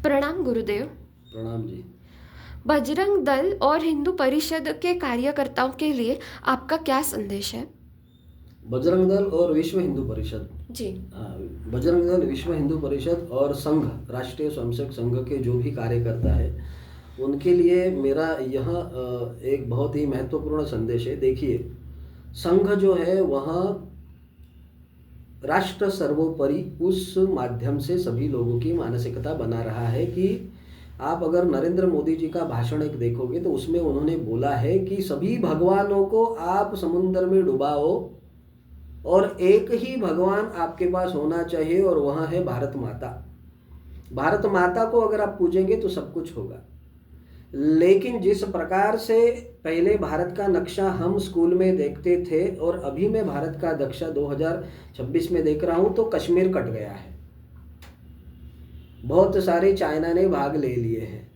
प्रणाम गुरुदेव। प्रणाम जी। बजरंग दल और हिंदू परिषद के कार्यकर्ताओं के लिए आपका क्या संदेश है? बजरंग दल और विश्व हिंदू परिषद जी। बजरंग दल, विश्व हिंदू परिषद और संघ, राष्ट्रीय स्वयंसेवक संघ के जो भी कार्यकर्ता है उनके लिए मेरा यह एक बहुत ही महत्वपूर्ण संदेश है। देखिए, संघ जो है वह राष्ट्र सर्वोपरि उस माध्यम से सभी लोगों की मानसिकता बना रहा है कि आप अगर नरेंद्र मोदी जी का भाषण एक देखोगे तो उसमें उन्होंने बोला है कि सभी भगवानों को आप समुद्र में डुबाओ और एक ही भगवान आपके पास होना चाहिए और वह है भारत माता। भारत माता को अगर आप पूजेंगे तो सब कुछ होगा। लेकिन जिस प्रकार से पहले भारत का नक्शा हम स्कूल में देखते थे और अभी मैं भारत का नक्शा 2026 में देख रहा हूं तो कश्मीर कट गया है। बहुत सारे चाइना ने भाग ले लिए हैं,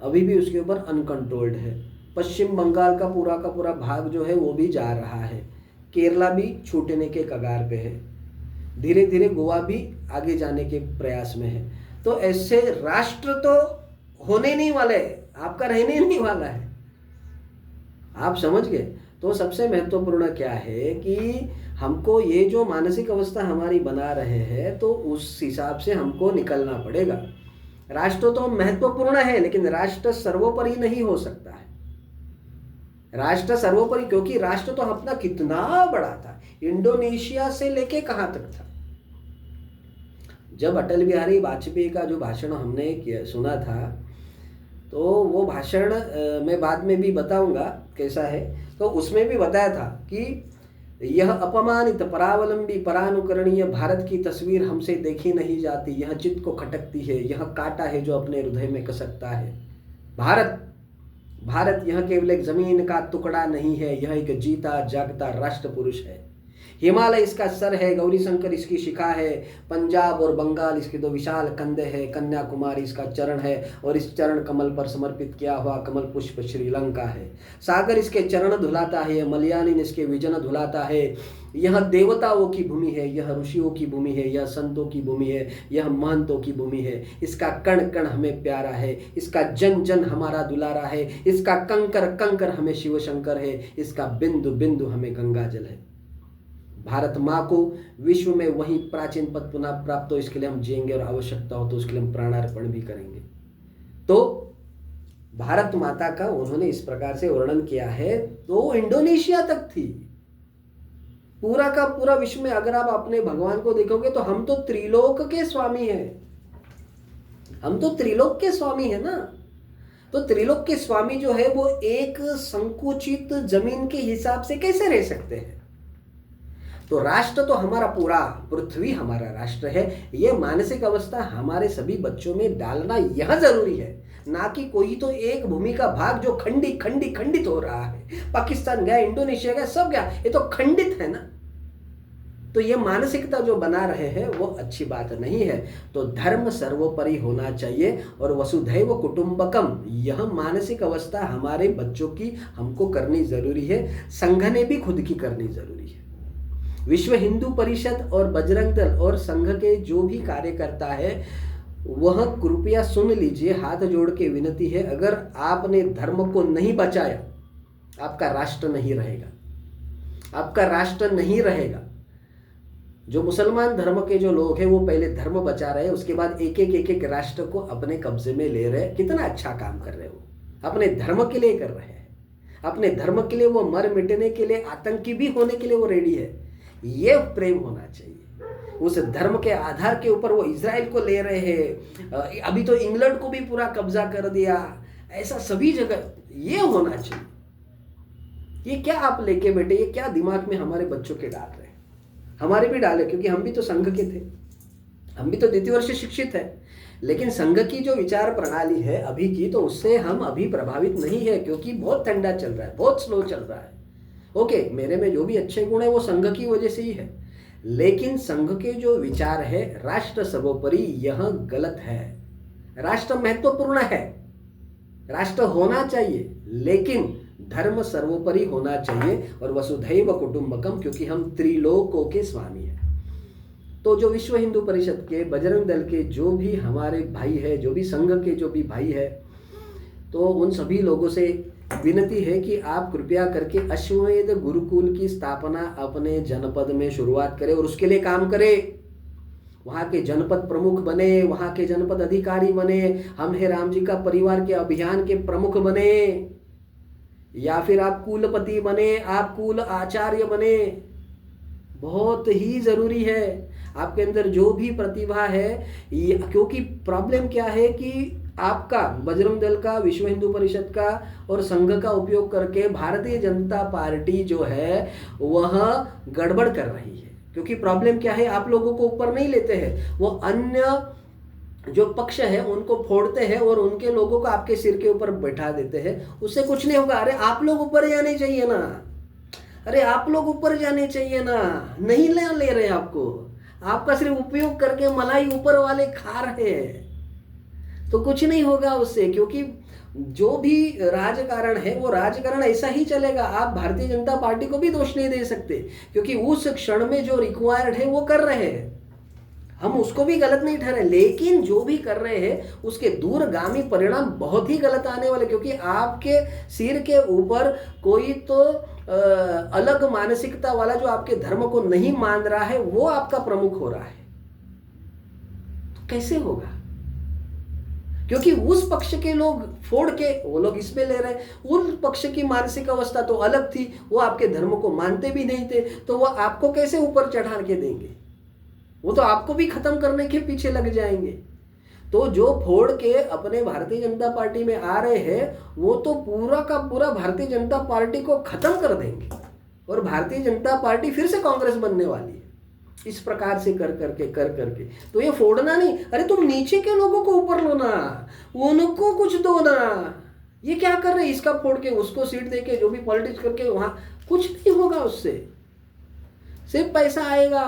अभी भी उसके ऊपर अनकंट्रोल्ड है। पश्चिम बंगाल का पूरा भाग जो है वो भी जा रहा है। केरला भी छूटने के कगार पे है। धीरे धीरे गोवा भी आगे जाने के प्रयास में है। तो ऐसे राष्ट्र तो होने नहीं वाले, आपका रहने नहीं वाला है। आप समझ गए? तो सबसे महत्वपूर्ण क्या है कि हमको ये जो मानसिक अवस्था हमारी बना रहे हैं तो उस हिसाब से हमको निकलना पड़ेगा। राष्ट्र तो महत्वपूर्ण है लेकिन राष्ट्र सर्वोपरि नहीं हो सकता है। राष्ट्र सर्वोपरि, क्योंकि राष्ट्र तो अपना कितना बड़ा था, इंडोनेशिया से लेके कहां तक था। जब अटल बिहारी वाजपेयी का जो भाषण हमने सुना था तो वो भाषण मैं बाद में भी बताऊंगा कैसा है। तो उसमें भी बताया था कि यह अपमानित परावलंबी परानुकरणीय भारत की तस्वीर हमसे देखी नहीं जाती, यह चित्त को खटकती है, यह कांटा है जो अपने हृदय में कसकता है। भारत यह केवल एक जमीन का टुकड़ा नहीं है, यह एक जीता जागता राष्ट्र पुरुष है। हिमालय इसका सर है, गौरी शंकर इसकी शिखा है, पंजाब और बंगाल इसके दो विशाल कंधे हैं, कन्याकुमारी इसका चरण है और इस चरण कमल पर समर्पित किया हुआ कमल पुष्प श्रीलंका है। सागर इसके चरण धुलाता है, मलयालिन इसके विजन धुलाता है। यह देवताओं की भूमि है, यह ऋषियों की भूमि है, यह संतों की भूमि है, यह महंतों की भूमि है। इसका कण कण हमें प्यारा है, इसका जन जन हमारा दुलारा है, इसका कंकर कंकर हमें शिव शंकर है, इसका बिंदु बिंदु हमें गंगा जल है। भारत माँ को विश्व में वही प्राचीन पद पुनः प्राप्त हो, इसके लिए हम जिएंगे और आवश्यकता हो तो उसके लिए हम प्राणार्पण भी करेंगे। तो भारत माता का उन्होंने इस प्रकार से वर्णन किया है। तो इंडोनेशिया तक थी, पूरा का पूरा विश्व में अगर आप अपने भगवान को देखोगे तो हम तो त्रिलोक के स्वामी हैं। हम तो त्रिलोक के स्वामी है ना। तो त्रिलोक के स्वामी जो है वो एक संकुचित जमीन के हिसाब से कैसे रह सकते हैं? तो राष्ट्र तो हमारा पूरा, पृथ्वी हमारा राष्ट्र है। ये मानसिक अवस्था हमारे सभी बच्चों में डालना यह जरूरी है, ना कि कोई तो एक भूमि का भाग जो खंडित हो रहा है। पाकिस्तान गया, इंडोनेशिया गया, सब गया, ये तो खंडित है ना। तो ये मानसिकता जो बना रहे हैं वो अच्छी बात नहीं है। तो धर्म सर्वोपरि होना चाहिए और वसुधैव कुटुंबकम, यह मानसिक अवस्था हमारे बच्चों की हमको करनी जरूरी है। संघ ने भी खुद की करनी जरूरी है। विश्व हिंदू परिषद और बजरंग दल और संघ के जो भी कार्यकर्ता है वह कृपया सुन लीजिए, हाथ जोड़ के विनती है, अगर आपने धर्म को नहीं बचाया आपका राष्ट्र नहीं रहेगा, आपका राष्ट्र नहीं रहेगा। जो मुसलमान धर्म के जो लोग हैं वो पहले धर्म बचा रहे हैं, उसके बाद एक एक राष्ट्र को अपने कब्जे में ले रहे हैं। कितना अच्छा काम कर रहे हो, अपने धर्म के लिए कर रहे हैं। अपने धर्म के लिए वो मर मिटने के लिए, आतंकी भी होने के लिए वो रेडी है। ये प्रेम होना चाहिए। उस धर्म के आधार के ऊपर वो इजराइल को ले रहे हैं, अभी तो इंग्लैंड को भी पूरा कब्जा कर दिया, ऐसा सभी जगह ये होना चाहिए। ये क्या आप लेके बैठे, ये क्या दिमाग में हमारे बच्चों के डाल रहे हैं? हमारे भी डाले, क्योंकि हम भी तो संघ के थे, हम भी तो द्वितीय वर्ष शिक्षित है। लेकिन संघ की जो विचार प्रणाली है अभी की, तो उससे हम अभी प्रभावित नहीं है, क्योंकि बहुत ठंडा चल रहा है, बहुत स्लो चल रहा है। ओके, मेरे में जो भी अच्छे गुण है वो संघ की वजह से ही है, लेकिन संघ के जो विचार है राष्ट्र सर्वोपरि, यह गलत है। राष्ट्र महत्वपूर्ण है, राष्ट्र होना चाहिए, लेकिन धर्म सर्वोपरि होना चाहिए और वसुधैव कुटुंबकम, क्योंकि हम त्रिलोकों के स्वामी हैं। तो जो विश्व हिंदू परिषद के, बजरंग दल के जो भी हमारे भाई है, जो भी संघ के जो भी भाई है, तो उन सभी लोगों से विनती है कि आप कृपया करके अश्वमेध गुरुकुल की स्थापना अपने जनपद में शुरुआत करें और उसके लिए काम करें। वहाँ के जनपद प्रमुख बने, वहाँ के जनपद अधिकारी बने, हम है राम जी का परिवार के अभियान के प्रमुख बने, या फिर आप कुलपति बने, आप कुल आचार्य बने। बहुत ही ज़रूरी है आपके अंदर जो भी प्रतिभा है, क्योंकि प्रॉब्लम क्या है कि आपका बजरंग दल का, विश्व हिंदू परिषद का और संघ का उपयोग करके भारतीय जनता पार्टी जो है वह गड़बड़ कर रही है। क्योंकि प्रॉब्लम क्या है, आप लोगों को ऊपर नहीं लेते हैं, वो अन्य जो पक्ष है उनको फोड़ते हैं और उनके लोगों को आपके सिर के ऊपर बैठा देते हैं। उससे कुछ नहीं होगा। अरे आप लोग ऊपर जाने चाहिए ना, अरे आप लोग ऊपर जाने चाहिए ना, नहीं ले रहे आपको, आपका सिर्फ उपयोग करके मलाई ऊपर वाले खा रहे हैं, तो कुछ नहीं होगा उससे। क्योंकि जो भी राजकारण है वो राजकारण ऐसा ही चलेगा। आप भारतीय जनता पार्टी को भी दोष नहीं दे सकते, क्योंकि उस क्षण में जो रिक्वायर्ड है वो कर रहे हैं, हम उसको भी गलत नहीं ठहरे, लेकिन जो भी कर रहे हैं उसके दूरगामी परिणाम बहुत ही गलत आने वाले। क्योंकि आपके सिर के ऊपर कोई तो अलग मानसिकता वाला जो आपके धर्म को नहीं मान रहा है वो आपका प्रमुख हो रहा है, तो कैसे होगा? क्योंकि उस पक्ष के लोग फोड़ के वो लोग इसमें ले रहे हैं। उन पक्ष की मानसिक अवस्था तो अलग थी, वो आपके धर्म को मानते भी नहीं थे, तो वो आपको कैसे ऊपर चढ़ा के देंगे? वो तो आपको भी खत्म करने के पीछे लग जाएंगे। तो जो फोड़ के अपने भारतीय जनता पार्टी में आ रहे हैं वो तो पूरा का पूरा भारतीय जनता पार्टी को खत्म कर देंगे और भारतीय जनता पार्टी फिर से कांग्रेस बनने वाली है। इस प्रकार से कर करके तो ये फोड़ना नहीं, अरे तुम नीचे के लोगों को ऊपर लो ना, उनको कुछ दो ना। ये क्या कर रहे हैं, इसका फोड़ के उसको सीट दे के जो भी पॉलिटिक्स करके, वहां कुछ नहीं होगा उससे, सिर्फ पैसा आएगा,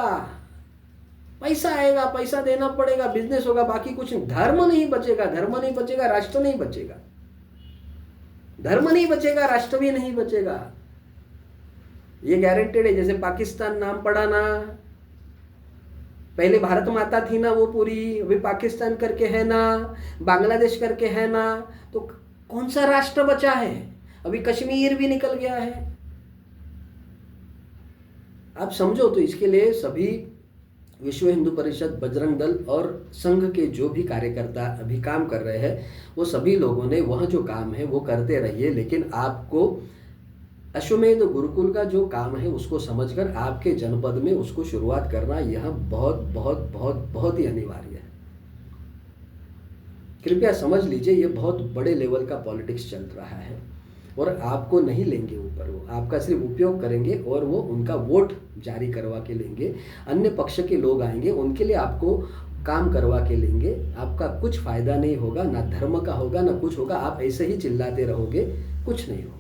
पैसा आएगा, पैसा देना पड़ेगा, बिजनेस होगा, बाकी कुछ नहीं। धर्म नहीं बचेगा, धर्म नहीं बचेगा, राष्ट्र नहीं बचेगा, धर्म नहीं बचेगा, राष्ट्र भी नहीं बचेगा, ये गारंटेड है। जैसे पाकिस्तान नाम पड़ा ना, पहले भारत माता थी ना वो पूरी, अभी पाकिस्तान करके है ना, बांग्लादेश करके है ना, तो कौन सा राष्ट्र बचा है? अभी कश्मीर भी निकल गया है। आप समझो, तो इसके लिए सभी विश्व हिंदू परिषद, बजरंग दल और संघ के जो भी कार्यकर्ता अभी काम कर रहे हैं, वो सभी लोगों ने वह जो काम है वो करते रहिए, लेकिन आपको अश्वमेध गुरुकुल का जो काम है उसको समझकर आपके जनपद में उसको शुरुआत करना यह बहुत बहुत बहुत बहुत ही अनिवार्य है। कृपया समझ लीजिए, ये बहुत बड़े लेवल का पॉलिटिक्स चल रहा है और आपको नहीं लेंगे ऊपर, वो आपका सिर्फ उपयोग करेंगे और वो उनका वोट जारी करवा के लेंगे। अन्य पक्ष के लोग आएंगे, उनके लिए आपको काम करवा के लेंगे। आपका कुछ फायदा नहीं होगा, ना धर्म का होगा ना कुछ होगा, आप ऐसे ही चिल्लाते रहोगे, कुछ नहीं होगा।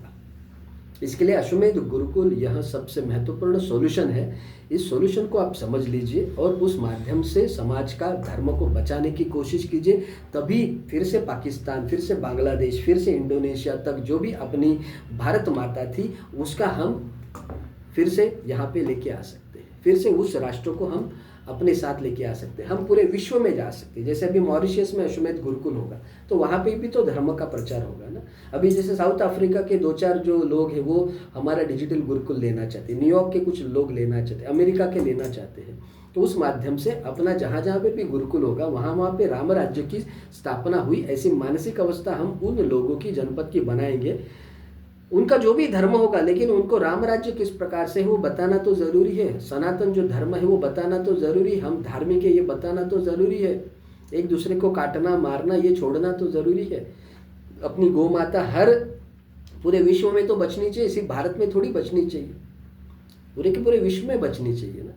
इसके लिए अश्वमेध गुरुकुल यह सबसे महत्वपूर्ण सॉल्यूशन है। इस सॉल्यूशन को आप समझ लीजिए और उस माध्यम से समाज का, धर्म को बचाने की कोशिश कीजिए, तभी फिर से पाकिस्तान, फिर से बांग्लादेश, फिर से इंडोनेशिया तक जो भी अपनी भारत माता थी उसका हम फिर से यहाँ पे लेके आ सकते हैं, फिर से उस राष्ट्र को हम अपने साथ लेके आ सकते हैं, हम पूरे विश्व में जा सकते हैं। जैसे अभी मॉरिशस में अश्वमेध गुरुकुल होगा तो वहाँ पे भी तो धर्म का प्रचार होगा ना। अभी जैसे साउथ अफ्रीका के 2-4 जो लोग हैं वो हमारा डिजिटल गुरुकुल लेना चाहते हैं, न्यूयॉर्क के कुछ लोग लेना चाहते हैं, अमेरिका के लेना चाहते हैं, तो उस माध्यम से अपना जहाँ जहाँ पे भी गुरुकुल होगा वहाँ पे राम राज्य की स्थापना हुई, ऐसी मानसिक अवस्था हम उन लोगों की, जनपद की बनाएंगे। उनका जो भी धर्म होगा, लेकिन उनको राम राज्य किस प्रकार से है वो बताना तो ज़रूरी है, सनातन जो धर्म है वो बताना तो ज़रूरी, हम धार्मिक है ये बताना तो ज़रूरी है, एक दूसरे को काटना मारना ये छोड़ना तो ज़रूरी है। अपनी गौ माता हर पूरे विश्व में तो बचनी चाहिए, सिर्फ भारत में थोड़ी बचनी चाहिए, पूरे के पूरे विश्व में बचनी चाहिए ना।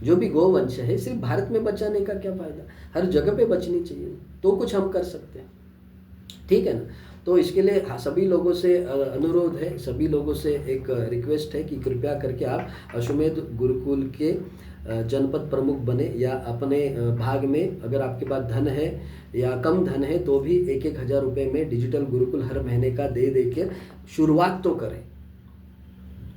जो भी गौवंश है सिर्फ भारत में बचाने का क्या फ़ायदा, हर जगह पे बचनी चाहिए, तो कुछ हम कर सकते हैं, ठीक है ना। तो इसके लिए सभी लोगों से अनुरोध है, सभी लोगों से एक रिक्वेस्ट है कि कृपया करके आप अश्वमेध गुरुकुल के जनपद प्रमुख बने, या अपने भाग में अगर आपके पास धन है या कम धन है तो भी 1-1 हज़ार रुपये में डिजिटल गुरुकुल हर महीने का दे के शुरुआत तो करें,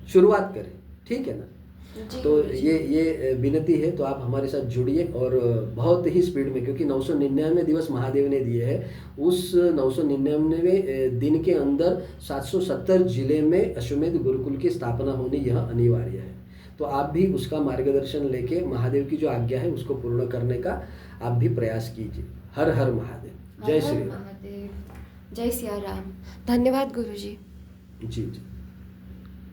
शुरुआत करें, ठीक है ना। जी तो गुरुजी। ये विनती है, तो आप हमारे साथ जुड़िए और बहुत ही स्पीड में, क्योंकि 999 दिवस महादेव ने दिए हैं, उस 999 दिन के अंदर 770 जिले में अश्वमेध गुरुकुल की स्थापना होनी यह अनिवार्य है। तो आप भी उसका मार्गदर्शन लेके महादेव की जो आज्ञा है उसको पूर्ण करने का आप भी प्रयास कीजिए। हर हर महादेव। हर जय हर श्री राम। महादेव। जय सिया राम। धन्यवाद गुरुजी। जी जी।